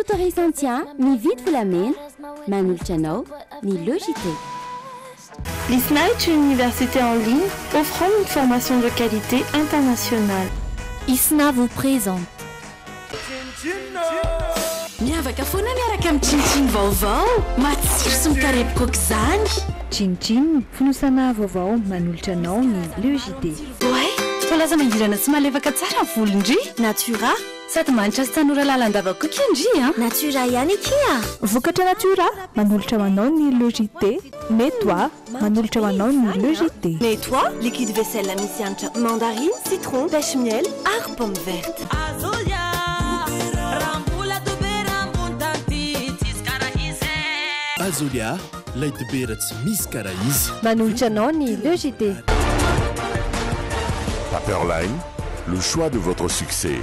motorisant ny vidy volamena manolotra anao ny Logité. L'ISNA est une université en ligne offrant une formation de qualité internationale. ISNA vous présente miavaka foana miaraka amin'ny Chin-Chin vaovao matsiro sy mikarepoka aok'izany. Chin-Chin fonosana vaovao manolotra anao ny Logité. Oay, folaza mangirana tsy malefaka tsara ny volondry. Natura sady manitra sy tanora lalandavakoky indry a. Natura ihany kia. Vokatra Natura manolotra ho anao ny Logité. Nettoie manolotra ho anao ny Logité. Nettoie, liquide vaisselle misy hanitra mandarine, citron, pêche miel ary pomme verte. Azolia, lait de béretz Miss Caraïs. Manolotra anao ny Logité. Paperline, le choix de votre succès.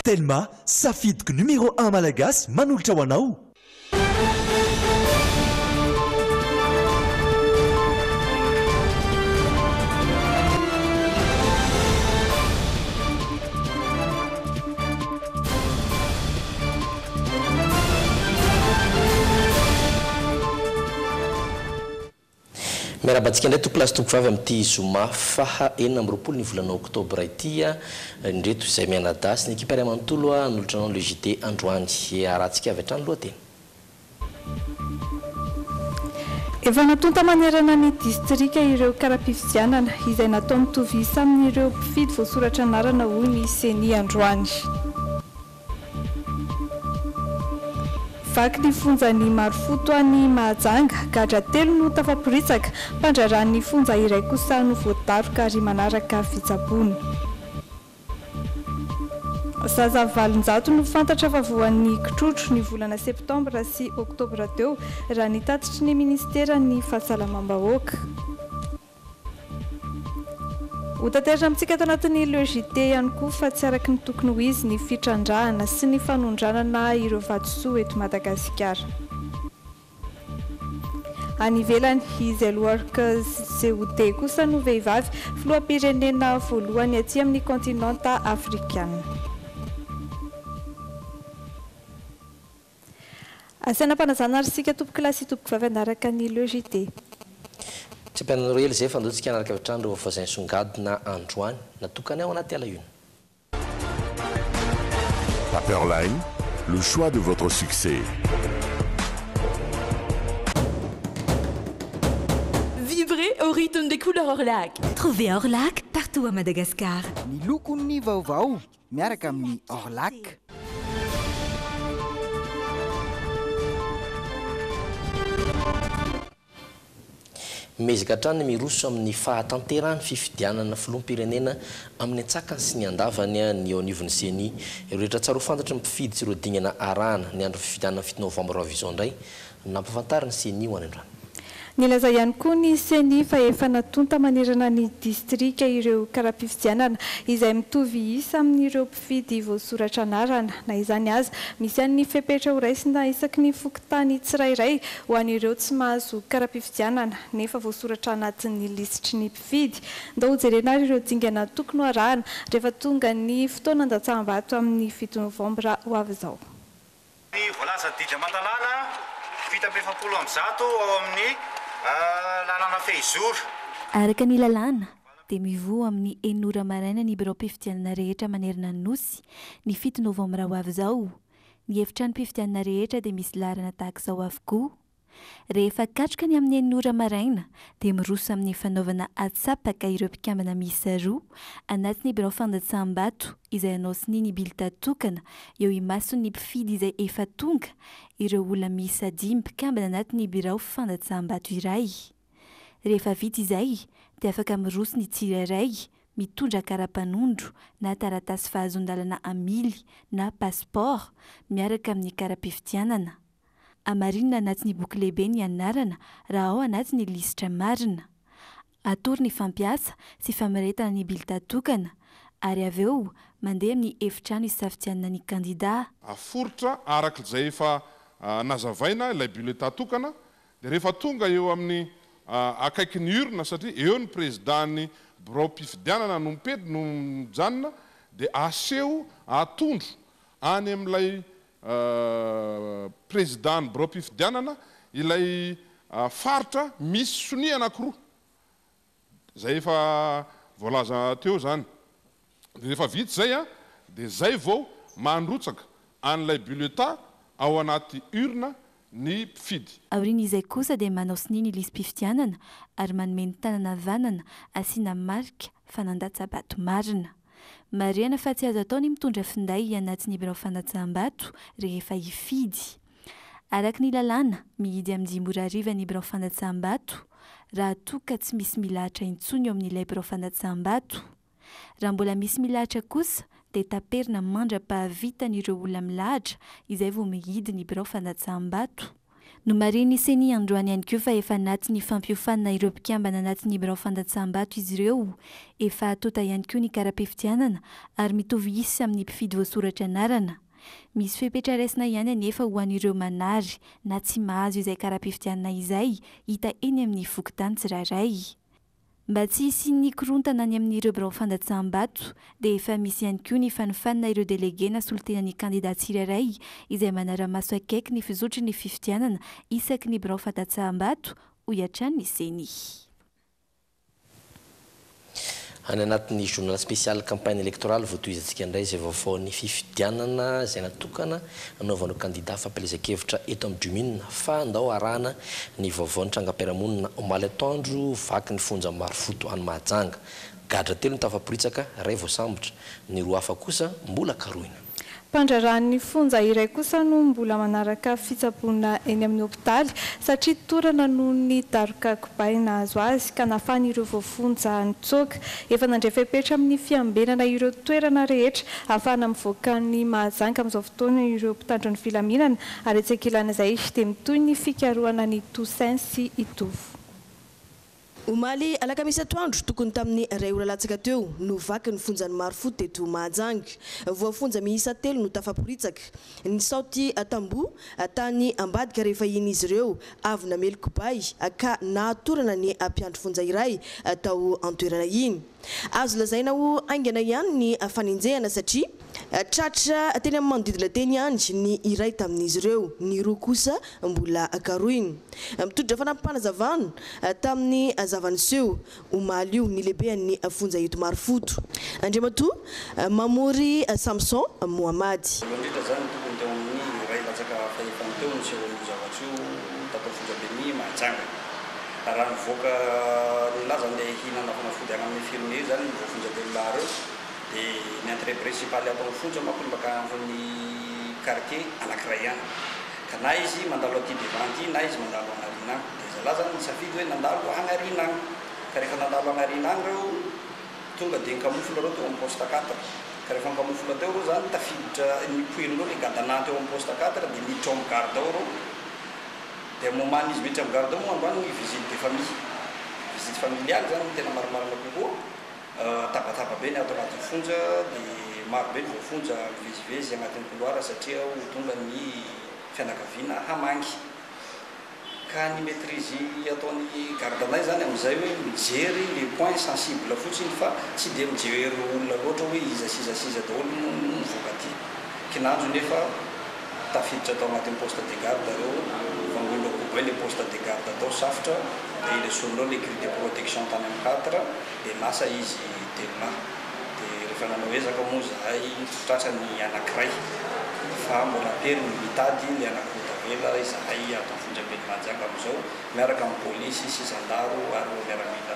Telma, safidiko numéro 1 malagasy manolotra ho anao. Miarabantsika ndray tomplasy tompo vavy amin'ity zoma faha enina amby roapolo ny volana oktobra ity ndreto izay mianadasy ny ekipa iray manontolo nolotra anao Logité androany arahantsika avy hatrany lohateny. Efa natonta manerana ny distrika ireo karapifizianana izay natao mitovy isa amin'ireo mpifidy voasoratra anarana hoy ny Seny androany. Vaky ny fonja ny Marofoto any Mahajanga, gadra 3 no tafaporitsaka, mpandraran'ny fonja iray kosa no voadaroka ary manaraka fitsaboana. Zaza valonjato no fantatra fa voan'ny kitrotro ny volana septambra sy oktobra teo raha nitatitry ny ministera ny fahasalamam-bahoaka. Hotaterina amintsika ato anatin'ny Logité ihany koa fa tsy araky ny tokony ho izy ny fitrandrahana sy ny fanondranana ireo vatosoa eto Madagasikara. Any ivelany izy aloharaka COD kosa no vehivavy filoham-pirenena voalohany aty amin'ny kontinanta afrikana. Asana mpanazana ary sika tompo kilasy tompo vavy anaraka ny Logité. Tsy ampianareo ely izay fandotsika anaraka avy hatrany ireo voisin songadina androany natokany ao anaty alahiny. Paperline, le choix de votre succès. Vibrez au rythme des couleurs Orlac. Trouvez Orlac partout à Madagascar. Ny lokon'ny vaovao miaraka amin'ny Orlac. Mezaka hatrany miroso amin'ny fahatanterahany fifidianana filoham-pirenena amin'ny atsakany sy ny andavany ny ao anivon'ny Seny. Ireo rehetra tsara ho fantatra ny mpifidy sy ireo dingana arahana ny andro fifidianana 7 novambra avy izao indray nampahafantariny Seny ho any androany. Nilaza ihany koa ny Seny fa efa natonta manerana ny distrika ireo karapifizianana izay mitovy isa amin'ireo mpifidy voasoratra anarana na izany aza misy any fepetra ho raisina isaky ny fokontany tsirairay ho an'ireo tsy mahazo karapifizianana nefa voasoratra anatin'ny lisitry ny mpifidy. Ndao jerena ary ireo dingana tokony arahana rehefa tonga ny fotoana an-datsahambato amin'ny 7 novambra ho avy izao. Ny voalaza Didra Matalala vita 70 ao amin'ny lalana Fehizoro. Araka ny lalàna dia mivoha amin'ny 9 maraina ny birao mpifidianana rehetra manerana ny nosy ny 7 novambra ho avy izao. Ny efitrano mpifidianana rehetra dia misy larana tahaka izao avokoa. Rehefa katroka ny amin'ny 9 maraina dia miroso amin'ny fanaovana atsapaka ireo mpikambana miisa 2 anatin'ny birao fandatsaham-bato izay anaosiny ny bilita tokana eo imason'ny mpifidy izay efa tonga ireo olona miisa 5 mpikambana anatin'ny birao fandatsaham-bato iray. Rehefa vita izay dia afaka miroso ny tsirairay mitondra karapanondro na taratasy fahazon-dalana amily na passeport miaraka amin'ny karapifidianana. Amarinina anatin'ny boky lehibe ny anarana raha ao anatin'ny lisitra marina. Atory ny fampiasa sy famiretana ny bilita tokana ary avy eo mandeha amin'ny efitrano isafidianana ny kandida. Aforitra arak'izay efa nazavaina ilay bileta tokana dia rehefa tonga eo amin'ny akaiky ny urna satria eo ny présidentny birao mpifidianana no mipedy no mijanona dia aseho atondro any amin'ilay président biro-pifidianana ilay faritra misy sonia anankiroa zay efa voalaza teo zany dia efa vita zay a dia zay vao mandrotsaka an'ilay bulletin ao anaty urne ny mpifidy. Aoriana izay kosa dia manao sininy ilisy mpifidianana ary manome ny tanana havanana asiana marika fanandatsam-bato marina. Marihana fa tsy azo atao ny mitondra finday anatin'ny birao fandatsaham-bato rehefa hifidy. Araka ny lalàna mihidy amin'ny 10 ora hariva ny birao fandatsaham-bato raha toa ka tsy misy milahatra intsony eo amin'ilay birao fandatsaham-bato. Raha mbola misy milahatra kosa dia taperina mandra-pahavitan'ireo olona milahatra izay vao mihidy ny birao fandatsaham-bato. No mariny seni androany ihany koa fa efa anatin'ny fampiofanana ireo mpikambana anatin'ny birao fandatsaham-bato izy ireo, efa atota ihany koa ny kara-pifidianana ary mitovy isy amin'ny mpifidy voasoratra anarana. Misy fepetraresina ihany anefa ho an'ireo manary na tsy mahazo izay kara-pifidianana izay hita eny amin'ny fokontany tsirairay. Mba tsy hisian'ny korontana any amin'ireo birao fandatsaham-bato dia efa misy ihany koa ny fanofanana ireo delege na solontenan'ny kandida tsirairay izay manara-maso akaiky ny fizotry ny fifidianana isaky ny birao fandatsaham-bato ho hiatrany ny seni. Any anatin'ny journal spécial campagne électorale voatoizantsika indray izay vaovaon'ny fifidianana izay natokana anaovanao candidat fampelezan-kevitra eto amin'ny Dumine fa andao arahana ny vaovaon'ny trangam-piarahamonina omaly atoandro vaky ny fonja Marofoto any Mahajanga. Gadra telo ny tafaporitsaka ray voasambotra, ny roa hafa kosa mbola karoina. Mpandraran'ny fonja iray kosa no mbola manaraka fitsaboana eny amin'ny hopitaly satria torana noho ny daroka kobaina azo azy ka nafan'ireo voafonja nitsoaka. Efa nandray fepetra amin'ny fiambenana ireo toerana rehetra ahafahana mivoaka ny Mahajanga amin'izao fotoana ireo mpitandro ny filaminana ary etsakilana izay dia mitoy ny fikarohana ny Toussaint sy Itovo. Omaly alakamisy atoandro tokony tamin'ny ray ora latsaka teo no vaky ny fonjan'ny Marofoto teto Mahajanga. Voafonja miisa telo no tafaporitsaka. Ny Saoty Tambo tany ambadika rehefa iny izy ireo avy namely kobay ka nahatorana ny mpiandro fonja iray tao antoerana iny. Azo lazaina ho aingana ihany ny faninjehana satria tratra teny amin'ny manodidina teny ihany ny iray tamin'izy ireo, ny roa kosa mbola karoiny. Mitondra fanampanazavana tamin'ny zavaniseho omaly io ny lehibean'ny fonja eto Marofoto. Andriamatoa Mamory Samson Mohamady. Indrindra zany tokony teo amin'ny iray latsaka fahefany teo ny seho zavatra io tatao fonjabeny Mahajanga. Raha nivoaka nilaza andeha hihinana fanafody any amin'ny firme zany ny voafonja telo lahara eo dia ny entrée principale atao fonja manko ny baka amin'ny quartier anankiray ihany. Ka na izy mandalo aty Bevanty na izy mandalo Agnarina agny. Dia zalahy zany nisafidy hoe nandalo Agnarina agny. Ka rehefa nandalo Agnarina agny reo tonga dia nkamofona reo teo amin'ny poste 4. Ka rehefa nkamofona teo reo zany tafiditra nipoirindreo ny gadana teo amin'ny poste 4 dia miditra ao amin'ny garde ao reo. Dia momany izy miditra amin'ny garde ao moa androany ny visite de famille. Visite familiale zany tena maromarina kokoa. Tabataba be ny ato anatin'ny fonja dia maro be ny voafonja mivezivezy agnatin'ny couloir satria ho tonga ny fianakaviana hamangy. Ka ny maîtrise ataon'ny gardanay zany amin'izay hoe mijery les points sensibles fotsiny fa tsy dia mijery olona loatra hoe iza daholo no mivoaka aty. Kinandro nefa tafiditra atao agnatin'ny poste de garde reo vangoindreo koba le poste de garde atao safotra dia ilesolonao le grille de protection tany amin'ny 4 dia lasa izy telona. Dia rehefa nanao ezaka moa zahay tratrany anankiray fa mbola pery ny mitady le anankiroa tavela izahay ato amin'ny fonjabeny Mahajanga amin'izao miaraka amin'ny polisy sy zandaro ary miaramila.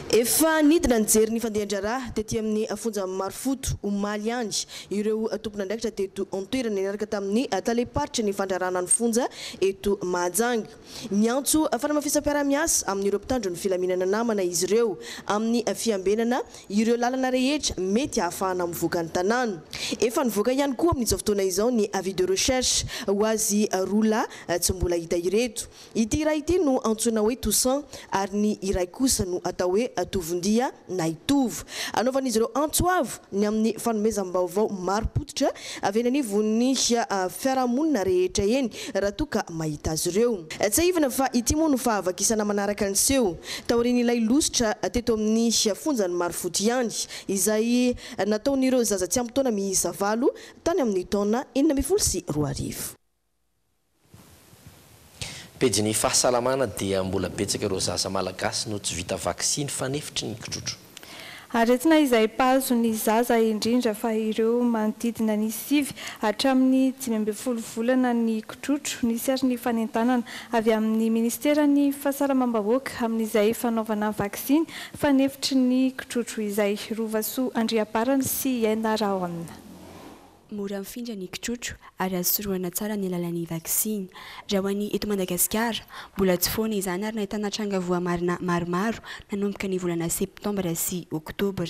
Efa nidina nijery ny fandehan-draharaha tetỳ amin'ny fonja Marofoto omaly ihany ireo tompon'andraikitra teto antoerana niaraka tamin'ny taleparitra ny fandrarana ny fonja eto Mahajanga. Miantso fanamafisam-piaramiasa amin'ireo mpitandro ny filaminana namana izy ireo amin'ny fiambenana ireo lalana rehetra mety ahafahana mivoaka ny tanàna. Efa nivoaka ihany koa amin'izao fotoana izao ny avis de recherche ho azy rola tsy mbola hita ireto. Ity iray ity no antsoina hoe Toussaint ary ny iray kosa no atao hoe tovondia na hitovy. Anaovan'izy ireo antsoavo ny amin'ny fanomezam-baovao maro-potitra avy eny anivon'ny fiarahamonina rehetra eny raha toa ka mahita azy ireo. Tsy aivana fa ity moa no fahavakisana manaraka an'seho taoriany ilay losotra teto amin'ny fonjany Marofoty ihany izay nataon'ireo zaza tsy ampy taona miisa 8 tany amin'ny taona 2024. Pejiny fahasalamana dia mbola betsaka ireo zaza malagasy no tsy vita vaksiny fa nefitry ny kitrotro. Aretina izay pazo ny zaza indrindra fa ireo manodidina ny 7 hatramin'ny 12 volana ny kitrotro nisy ary ny fanentanana avy amin'ny ministeran'ny fahasalamam-bahoaka amin'izay fanaovana vaksiny fa nefitry ny kitrotro izay Rovasoa Andriaparana sy Yaina Raona. Mora mifindra ny kitrotro ary azo sorohana tsara ny alalan'ny vaksiny. Raha ho an'ny eto Madagasikara, mbola tsy foana izany ary nahitana tranga voamarina maromaro nanomboka ny volana Septambra sy Oktobra.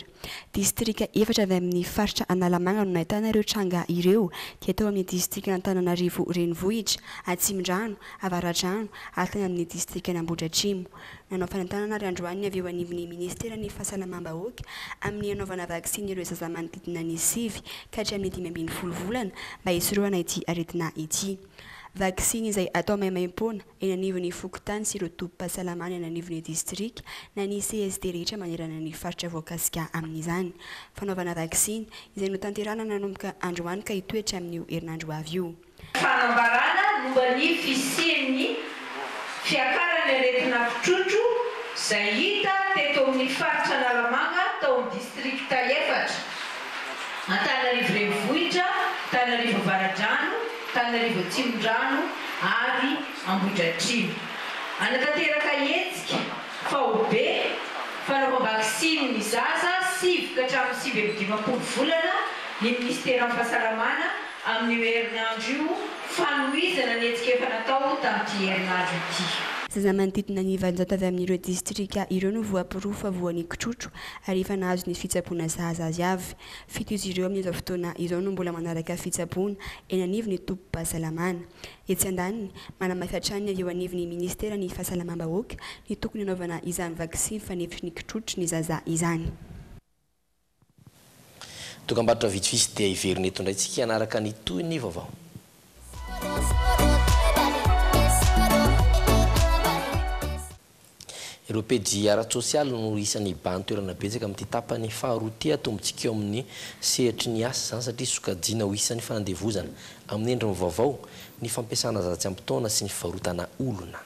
Distrika 4 avy amin'ny faritra Analamanga no nahitana ireo tranga ireo, dia tao amin'ny distrika Antananarivo Renivohitra, Atsimondrano, Avaratrano ary tany amin'ny distrika Ambohidratrimo. Nanao fanentanana ary androany avy eo anivon'ny ministeran'ny fahasalamam-bahoaka amin'ny anaovana vaksiny ireo zaza manodidina ny 7 ka hatramin'ny 12 volana mba hisorohana ity aretina ity. Vaksiny izay atao maimaim-poana eny anivon'ny Fokotany sy ireo tobim-pahasalamana eny anivon'ny distrika na ny CSD rehetra manerana ny faritra voakasika amin'izany. Fanaovana vaksiny izay notanterana nanomboka androany ka hitoetra amin'io herinandro avy io. Fanambarana momba ny fisian'ny fiakarana aretina kitrotro izay hita teto amin'ny faritra Analamanga tao amin'ny distrikta 4. Antananarivo Renivohitra, Antananarivo Avaratrano, Antananarivo Atsimondrano ary Ambohidratrimo. Anatanteraka hetsika fa ho be fanaova vaksiny ny zaza 7 ka hatramin'ny 15 volana ny ministeran'ny fahasalamana amin'ny herinandro io fanohizana ny hetsika efa natao tamin'ity herinandro ity. Zaza manodidina ny 700 avy amin'ireo distrika ireo no voapirofo voan'ny kitrotro ary efa nahazo ny fitsaboana zaza azy avy. 7 izy ireo amin'izao fotoana izao no mbola manaraka fitsaboana eny anivon'ny tobim-pahasalamana. Etsy andaniny manamafy-hatrany avy eo anivon'ny ministeran'ny fahasalamam-bahoaka ny tokony hanaovana izany vaksiny fa nefitry ny kitrotro ny zaza izany. Dokam-barotra vitsivitsy dia iverina eto indraytsika hanaraka ny toy ny vaovao. Ireo pejy ara-tsosialy no isan'ny bantoerana betsaka amin'ity tapany faharoa ty atombontsika eo amin'ny sehitry ny asa zany satria sokajiana ho isan'ny fanandevozana amin'ny endriny vaovao ny fampiasana zaza tsy ampy taona sy ny fivarotana olona.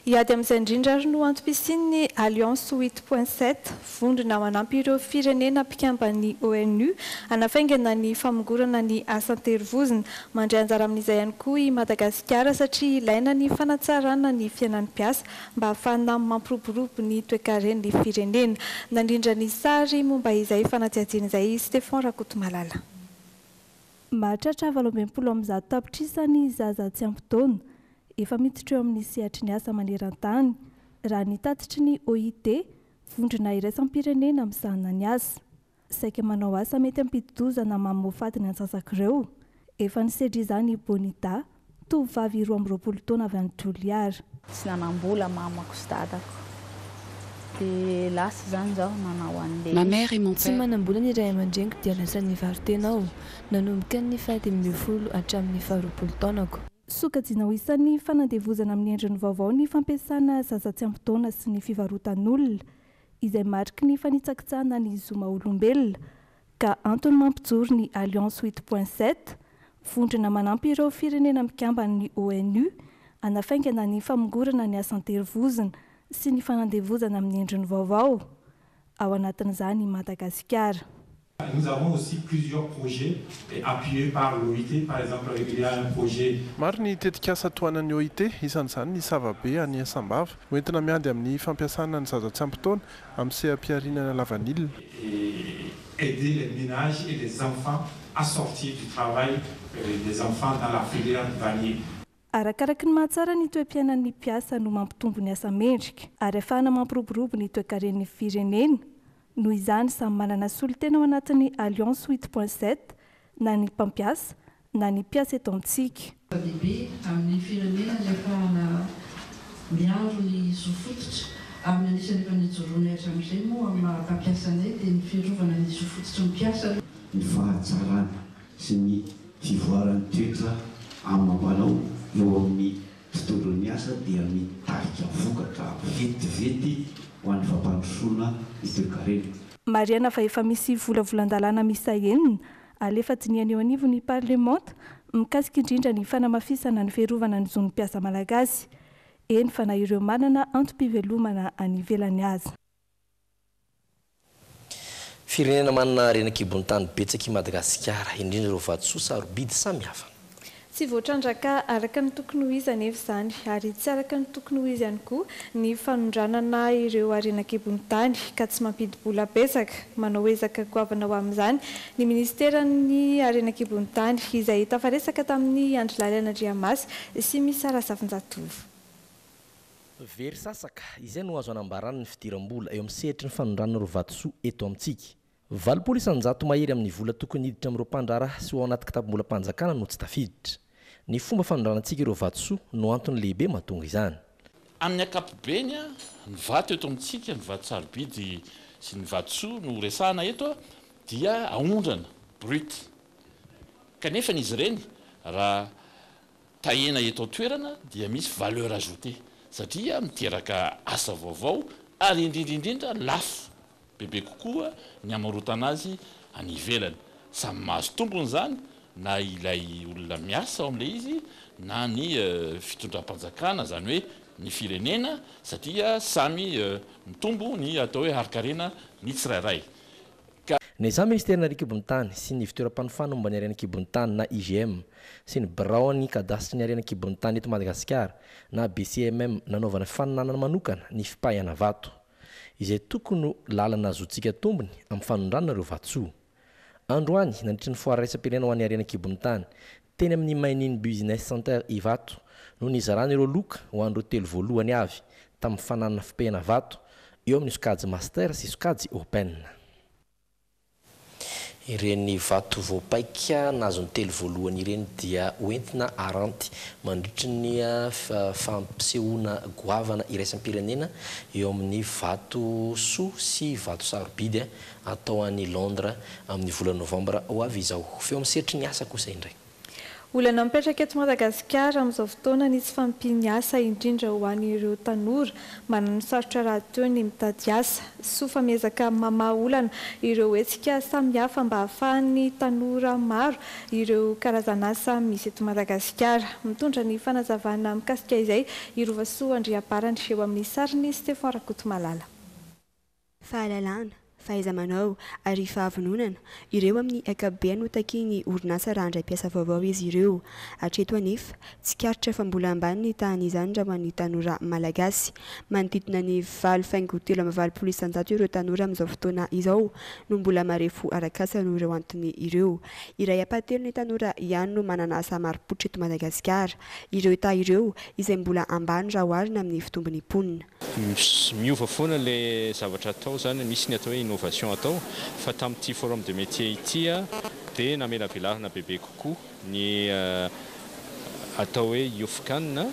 Iady amin'izay indrindra ary no antom-pisian'ny Alliance 8.7 vondrona manampy ireo firenena mpikamban'ny ONU hanafaingana ny famongorana ny asan-terivozina mandray anjara amin'izay ihany koa i Madagasikara satria ilaina ny fanatsarana ny fiainan'ny mpiasa mba ahafahana mampiroborobo ny toe-karen'ny firenena. Nandrindra ny sary momba izay fanatsiatsiana izay Stéphane Rakotomalala. Mahatratra 20 tapitrisa ny zaza tsy ampy taona efa miditra eo amin'ny sehatry ny asa maneran-tany raha ny tatitry ny OIT vondrona iraisam-pirenena misahana ny asa. Saika manao asa mety ampidi-dozana mamoafaty ny antsasak'ireo. Efa nisedra izany Bonita, tovovavy 12 taona avy any Toliara. Tsy nanambola mamako sy dadako. Dia lasa zany zaho nanao an'ilay. Ma mère et mon père. Tsy manambola ny ray aman-dreniko dia lasa nivarotenao. Nanomboka ny 17 hatramin'ny 20 taonako. Sokajiana ho isan'ny fanandevozana amin'ny endriny vaovao ny fampiasana zaza tsy ampy taona sy ny fivarotan'olona izay mariky ny fanitsakitsahana ny zoma olombelona ka antony mampijoro ny Alliance 8.7 vondrona manampy ireo firenena mikambany ONU hanafaingana ny famongorana ny asan-terivozana sy ny fanandevozana amin'ny endriny vaovao ao anatin'izany Madagasikara. Nous avons aussi plusieurs projets appuyés par l'OIT. Par exemple, il y a un projet. Maro ny tetikasa toanan'ny OIT, isan'izany ny Savabe any Asambava, hoentina miady amin'ny fampiasana ny zaza tsy ampy taona amin'ny seha-piarinana lavanilina. Aider les ménages et les enfants à sortir du travail des enfants dans la filière vanille. Arakaraky ny mahatsara ny toe-piainan'ny mpiasa no mampitombo ny asa mendrika ary ahafahana mampiroborobo ny toe-karen'ny firenena. Noho izany samy manana solitena ao anatin'ny Alliance 8.7 na ny mpampiasa na ny mpiasa eto amintsika. Lehibe amin'ny firenena rehefa miandro ny zofototra amin'ny anisan'ny efa nijoroana hatramin'izay moa amin'ny mpampiasanay dia ny fiarovana ny zo fototry ny mpiasa ny fahatsarana sy ny fivoarany toetra amin'ny eo amin'ny tontolon'ny asa dia mitarika vokatra vetivety ho an'ny fampandrosoana itoekarena. Mariana fa efa misy volavolan-dalàna misa enina alefa diniany eo anivo ny parlemanta mikasika indrindra ny fanamafisana ny fiarovana ny zon'ny mpiasa malagasy. Eny fa na ireo manana antom-pivelomana any ivelany azy. Firenena manana renan-kibon'ny tany betsaka i Madagasikara indrindra ireo vatosoa sarobidy samihafa. Tsy voatrandraka araka ny tokony ho izy anefa izany ary tsy araka ny tokony ho izy ihany koa ny fanondranana ireo renan-kibon'ny tany ka tsy mampidi-bola betsaka manao ezaka goavana ho amin'izany ny ministeran'ny renan-kibon'ny tany izay tafaresaka tamin'ny Andry Lalyan'Andriamasy sy misy Arasafinjatovo. Very sasaka izay no azo anambarana ny fidiram-bola eo amin'ny sehatry ny fanondranana ireo vatosoa eto amintsika. 800 mahery amin'ny vola tokony hiditra amin'ireo mpandrara sy ho anaty kitapo-bola-panjakana no tsy tafiditra. Ny fomba fanondranantsika ireo vatosoa no antony lehibe mahatonga izany. Amin'ny ankapobeny ny vato eto amintsika ny vato sarobidy sy ny vatosoa no resahana eto dia aondrana brut. Kanefa izy ireny raha tahena eto toerana dia misy valeur ajoutée satria miteraka asa vaovao ary indrindra lafo bebe kokoa ny amarotana azy any ivelany. Samy mahazo tombony zany na ilay olona miasa ao amin'ilay izy na ny fitondram-panjakana zany hoe ny firenena satria samy mitombo ny atao hoe harikarena ny tsirairay. Ny izany ministerina renan-kibon'ny tany sy ny fitoeram-panofana momba ny renan-kibon'ny tany na IGM sy ny birao ny kadastry ny renan-kibon'ny tany eto Madagasikara na BCMM nanaovana fananana manokana ny fipahana vato izay tokony lalana azotsika tombony amin'ny fanondranana ireo vatosoa. Androany nandritra ny foara raisam-pirenena ho an'ny renan-kibon'ny tany teny amin'ny Mainine Business Center Ivato no nizarana ireo loka ho an'ireo telo voalohany avy tamin'ny fananana fipahana vato eo amin'ny sokajy master sy sokajy open. Ireny vato voapaika nazo ny telo voalohany ireny dia oentina aranty mandritra ny fampisehoana goavana iraisam-pirenena eo amin'ny vato soa sy vato sarobidy atao any Londres amin'ny volana Novambra ho avy izao. Feo amin'ny sehatry ny asa kosa indray. Olana mipetraka eto Madagasikara amin'izao fotoana ny tsy fampiny asa indrindra ho an'ireo tanora manana sarotra rahateo ny mitady asa sy famezaka mamaha olana ireo hetsika samihafa mba ahafahan'ny tanora maro ireo karazana asa misy eto Madagasikara. Mitondra ny fanazavana mikasika izay Irovasoa Andriabarany eo amin'ny sariny Stefan Rakotomalala. Fahalalana, fahaiza-manao ary fahavononana ireo amin'ny ankapobeny no takiany orinasa raha handray mpiasa vaovao izy ireo. Hatreto anefa tsy karitra fa mbola ambany ny tahany izany raha ho an'ny tanora malagasy. Manodidina ny 7,3 isanjato ireo tanora amin'izao fotoana izao no mbola marefo arakasa no ireo antony ireo. Iray apatelo ny tanora ihany no manana asa maro-potra eto Madagasikara. Ireo ireo izay mbola ambany raha oharina amin'ny fitombony ponina. Miova foana le zavatra atao zany misy ny atao hoe innovation atao fa tamin'ity forum de métier ity dia namela velarina bebe kokoa ny atao hoe Youthcan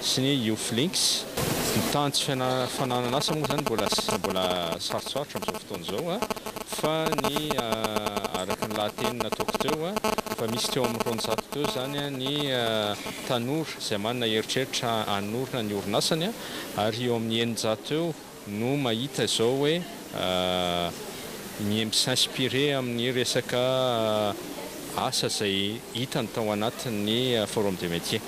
sy ny Youthlinks. Ny tantsy fananana asa moa zany mbola sarotsarotra amin'izao fotoana izao fa ny araka ny lahateny nataoko teo fa misy teo amin'ny 200 teo zany ny tanora izay manana heritreritra hanorina ny orinasany ary eo amin'ny 900 teo no mahita izao hoe mi-s'inspirer amin'ny resaka asa izay hitany tao anatin'ny forum de métier.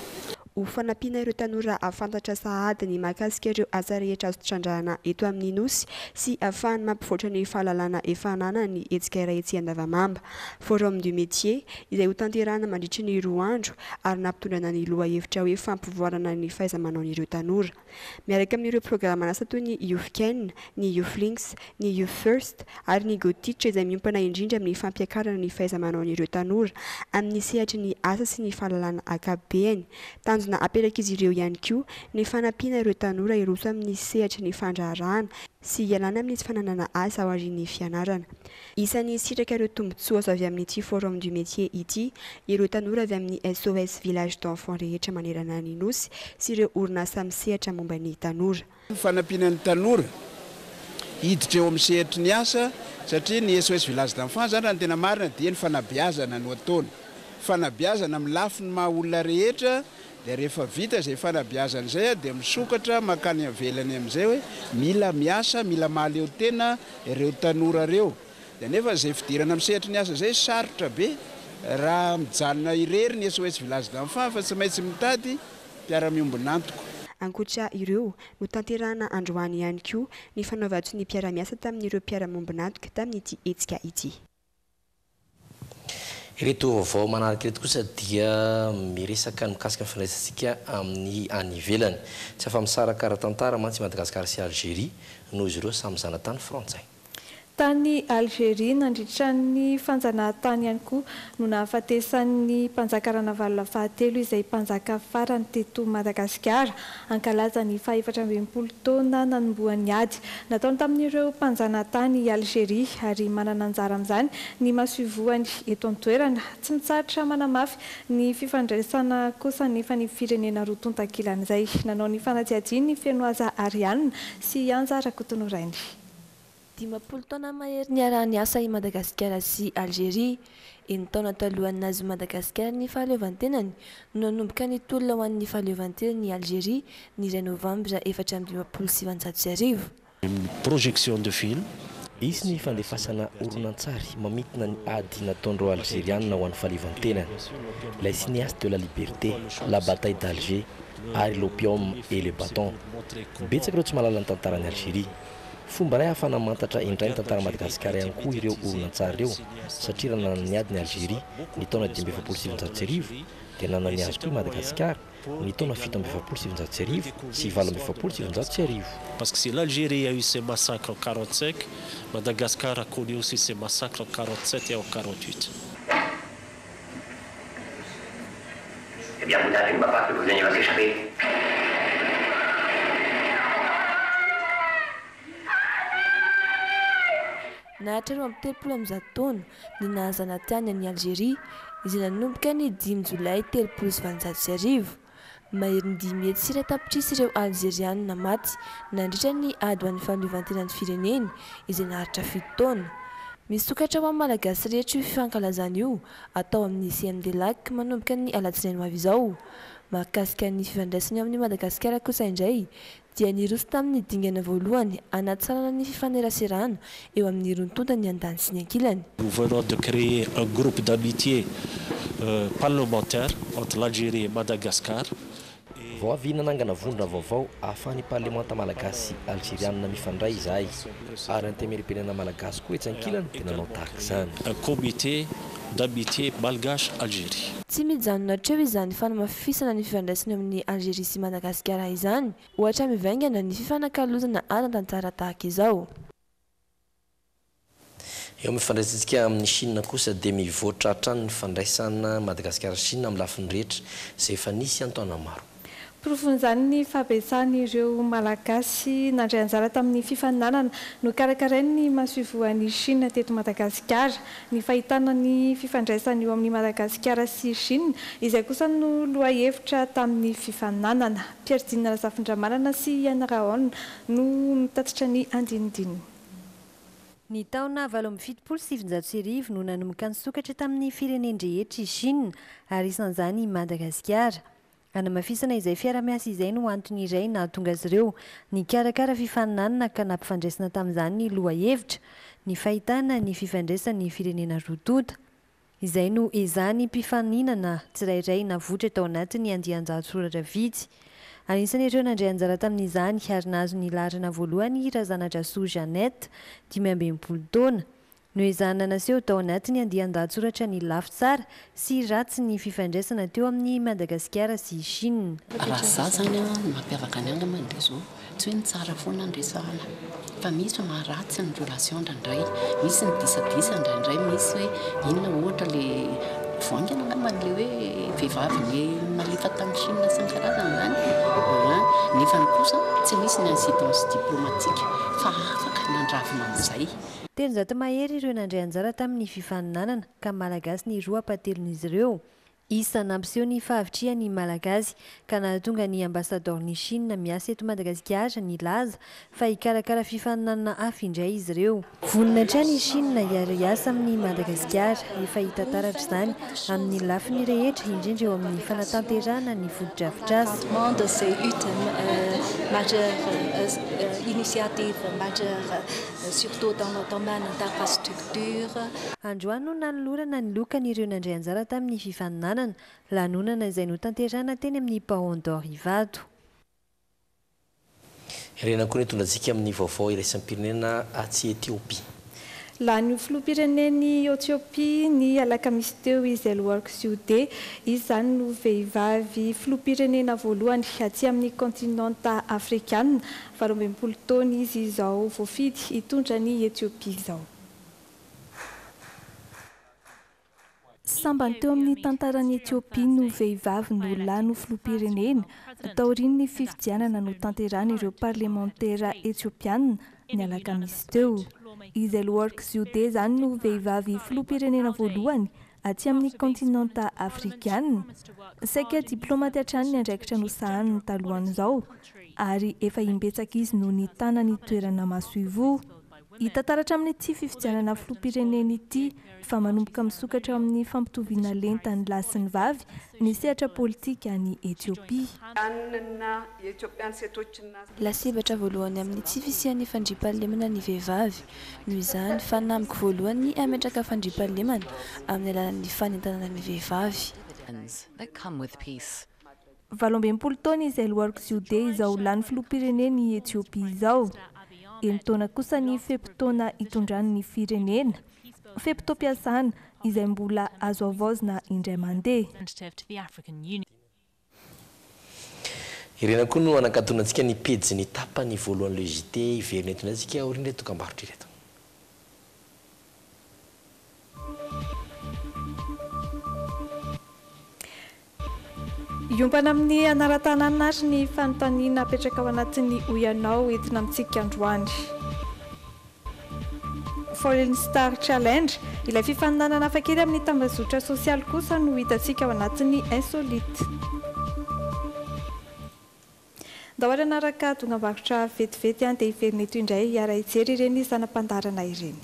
Ho fanampiana ireo tanora afantatra sahady ny mahakasika ireo asa rehetra azo trandrahana eto amin'ny nosy sy ahafahany mampivoatra ny fahalalana efa anana ny hetsika iray etsy andavamamba. Forum du métier izay ho tanterahana mandritra ny 2 andro ary nampitondrana ny loha hevitra hoe fampivoarana ny fahaiza-manaon'ireo tanora. Miaraka amin'ireo programma asa toy ny Youthcan, ny Youthlinks, ny Youth First ary ny Gotitra izay miompana indrindra amin'ny fampiakarana ny fahaiza-manaon'ireo tanora amin'ny sehatry ny asa sy ny fahalalana ankapobeny. tanjona apetraka izy ireo ihany koa ny fanampiana ireo tanora iroso amin'ny sehatra ny fandraharahana sy ialana amin'ny tsy fananana asa ao aorian'ny fianarana. Isan'ny sitraka ireo tombontsoa azo avy amin'ity forum du métier ity ireo tanora avy amin'ny SOS village d'enfants rehetra manerana ny Nosy sy ireo orinasa misehatra momba ny tanora. Fanampianan'ny tanora hiditra eo amin'ny sehatry ny asa satria ny SOS village d'enfants zany raha ny tena marina dia ny fanabeazana no ataony. Fanabeazana amin'ny lafiny maha olona rehetra dia rehefa vita izay fanabeazana izay dia misokatra makany avelany amin'izay hoe mila miasa, mila mahaleo tena ireo tanora ireo. Dia nefa izay fidirana amin'ny sehatry ny asa izay sarotra be raha mijanona irery ny SOS village d'enfants fa tsy maintsy mitady mpiara-miombon'antoko. Ankoatra ireo no tanterahana androany ihany koa ny fanaovatry ny mpiara-miasa tamin'ireo mpiara-miombon'antoka tamin'ity hetsika ity. Ireto vaovao manaraka ireto kosa dia miresaka mikasika ny fandraisantsika amin'ny any ivelany. Tsy afa-misaraka ara-tantara mantsy Madagasikara sy Algérie noho izy ireo samy zanatany Frantsay. Tany Algérie nandritra ny fanjanahantany ihany koa no nahafatesan'ny mpanjakarana valona fahatelo izay mpanjaka farany teto Madagasikara ankalaza ny 420 taona nanomboan'ny ady. Nataony tamin'ireo mpanjanahantany Algérie ary manana anjara amin'izany ny mahasovoany eto an-toerana tsy mitsahatra manamafy ny fifandraisana kosa nefa ny firenena roa tontakilan'izay. Nanao ny fanadihadiany ny Fenoaza Ariane sy Anjara Kotonorainy. 10 taona mahery niarahany asa i Madagasikara sy Algérie. Eny taona talohan'azy Madagasikara ny fahaleovantenany no nanomboka ny tolona ho an'ny fahaleovantenany Algérie ny 2 novambra 1957. Projection de film. Izy ny fandefasana oronan-tsary mamitana ny ady nataon'ireo algériana ho an'ny fahaleovantenany. Les cinéastes de la liberté, la bataille d'Alger, ary l'opium et le bâton. Betsaka ireo tsy mahalala ny tantaran'ny Algérie. Fomba ray ahafana mantatra indray ny tantara Madagasikara ihany koa ireo oronan-tsary ireo satria raha nanany ady ny Algérie ny taona 1979 dia nanany azy koa i Madagasikara ny taona 1979 sy 1979. Parce que c'est l'Algérie a eu ses massacres en 45, Madagascar a connu aussi ses massacres en 47 et en 48. Eh bien, vous n'avez pas que vous ayez pas échappé. Nahatraro amin'ny 30 taona ny nahazana tiany any Algérie izay nanomboka ny 5 Jolay 1970. Mahery ny 5 hetsy tapitrisy ireo Algériana maty nandritra ny ady ho an'ny fahaleovantenan'ny fireneny izay naharitra 7 taona. Misokatra ho amin'ny malagasy rehetra io fifankalazana io atao amin'ny CMDLAC manomboka ny alatsinainy ho avy izao. Mahakasika ny fifandraisany amin'ny Madagasikara kosa indray dia niroso tamin'ny dingana voalohany anatsarana ny fifaneraserana eo amin'ny rontontany andany sy ny ankilany. Nous venons de créer un groupe d'amitié parlementaire entre l'Algérie et Madagascar. Vao avy nanangana vondrona vaovao ahafahan'ny parlemanta malagasy sy algériana mifandray izahay ary antemerim-pirenena malagasy koa etsy ankilany dia nanao tahaka izany. Un comité d'amitié malgache-Algérie. Tsy mijanona hatreo izany fanamafisana ny fifandraisana amin'ny Algérie sy Madagasikara izany ohatra mivaingana ny fifanakalozana ara-tantara tahaka izao. Eo amin'ny fifandraisantsika amin'ny Chine kosa dia mivoatra hatrany ny fifandraisana Madagasikara sy Chine amin'ny lafiny rehetra izay efa nisy an-taona maro. Profon'izany ny fahabesan'ireo malagasy nandray anjara tamin'ny fifaninanana no karakarainy ny mahasovoan'ny Chine teto Madagasikara. Ny fahitana ny fifandraisana eo amin'ny Madagasikara sy Chine izay kosa no lohahevitra tamin'ny fifaninanana. Pierre Dina Razafindramanana sy Yana Raon no mitatitra ny andinidininy. Ny taona 1970 no nanomboka ny sokatra tamin'ny firenendrehetra i Chine ary isan'izany Madagasikara. Anamafisana izay fiara-miasa izay no antony iray nahatonga azy ireo ny karakara fifaninanana ka nampifandraisana tamin'izany ny lohahevitra ny fahitana ny fifandraisan'ny firenena roa tonta. Izay no ezahany mpifaninana tsirairay navotra tao anatin'ny andian-jatsoratra vitsy. Anisan'ny ireo nandray anjara tamin'izany ary nahazo ny laharana voalohany Razanadrasoa Jeannette 15 taona. No ezahana naseho tao anatin'ny andian-jatsoratra ny lafy tsara sy ratsy ny fifandraisana teo amin'ny Madagasikara sy Chine. Raha za zany mampiavaka ny anga mandeha zao tsy hoe ny tsara foana andresahana fa misy maharatsy ny relation ndraindray misy ny disadisa ndraindray misy hoe inona ohatra le voangana momba n'le hoe vehivavy ny malefa tamin'ny Chine sy ny karazany zany nefa ny kosa tsy misy ny incidence diplomatique fa afaka nandravina amin'izay. Telonjato mahery ireo nandray anjara tamin'ny fifaninanana ka malagasy ny roa apatelon'izy ireo. Isa nampiseho ny fahavitrihan'ny malagasy ka nahatonga ny ambasadorn'ny Chine miasa eto Madagasikara nilaza fa hikarakara fifaninanana hafa indray izy ireo. Vonina hatrany Chine hiara-iasa amin'ny Madagasikara efa hita taratra izany amin'ny lafiny rehetra indrindra eo amin'ny fanatanterahana ny foto-drafitrasa. C'est une majeure initiative majeure surtout dans le domaine d'infrastructure. Androany no nanolorana ny lokan'ireo nandray anjara tamin'ny fifaninanana lanonana izay notanterahana teny amin'ny Paon d'Or Ivato. Irena koa netondratsika amin'ny vaovao iraisam-pirenena aty Etiopia. Lany filoham-pirenen'ny Etiopia ny alakamisy teo Isel Work Siude, izy zany no vehivavy filoham-pirenena voalohany aty amin'ny kontinanta afrikana, 20 taona izy izao voafidy hitondra ny Etiopia izao. Sambany teo amin'ny tantaran'ny Etiopia no vehivavy no lany filoham-pirenena taorian'ny fifidianana no tanterahana ireo parlementaira etiopiana ny alakamisy teo. Isel Work Siude zany no vehivavy filoham-pirenena voalohany aty amin'ny kontinanta afrikana. Saika diplômaty hatrany ny andraikitra nosahany talohan'izao ary efa imbetsaka izy no nitana ny toerana masoivo. Hita taratra amin'ny ity fifidianana filoham-pirenena ity fa manomboka misokatra amin'ny fampitoviana lenta ny lahy sy ny vavy ny sehatra politika ny Etiopia. Lasebatra voalohany amin'ny tsy fisian'ny fandriam-pahalemana ny vehivavy noho izany fanamiko voalohany ametraka fandriam-pahalemana amin'ny alalan'ny fanentanana ny vehivavy. 20 taona Isel Work Siude izao lany filoham-pirenena ny Etiopia izao. Taona kosa ny fepitaona hitondrany ny firenena. Fepitaom-piasana izay mbola azo avaozina indray mandeha. Irena koa no anakatonantsika ny pejy ny tapany voalohany logité iverina eto antsika aoriana dokam-barotra ireto. Iompana amin'ny anaran-tanana ary ny fanontaniana apetraka ao anatin'ny Oyanao entina amintsika androany. Fallen Star Challenge, ilay fifaninanana hafakely amin'ny tambazotra sosialy kosa no hitantsika ao anatin'ny Insolite. Dahoara naraka dokam-barotra vetivety dia hiverina eto indray hiara-hijery ireny zanam-pandarana ireny.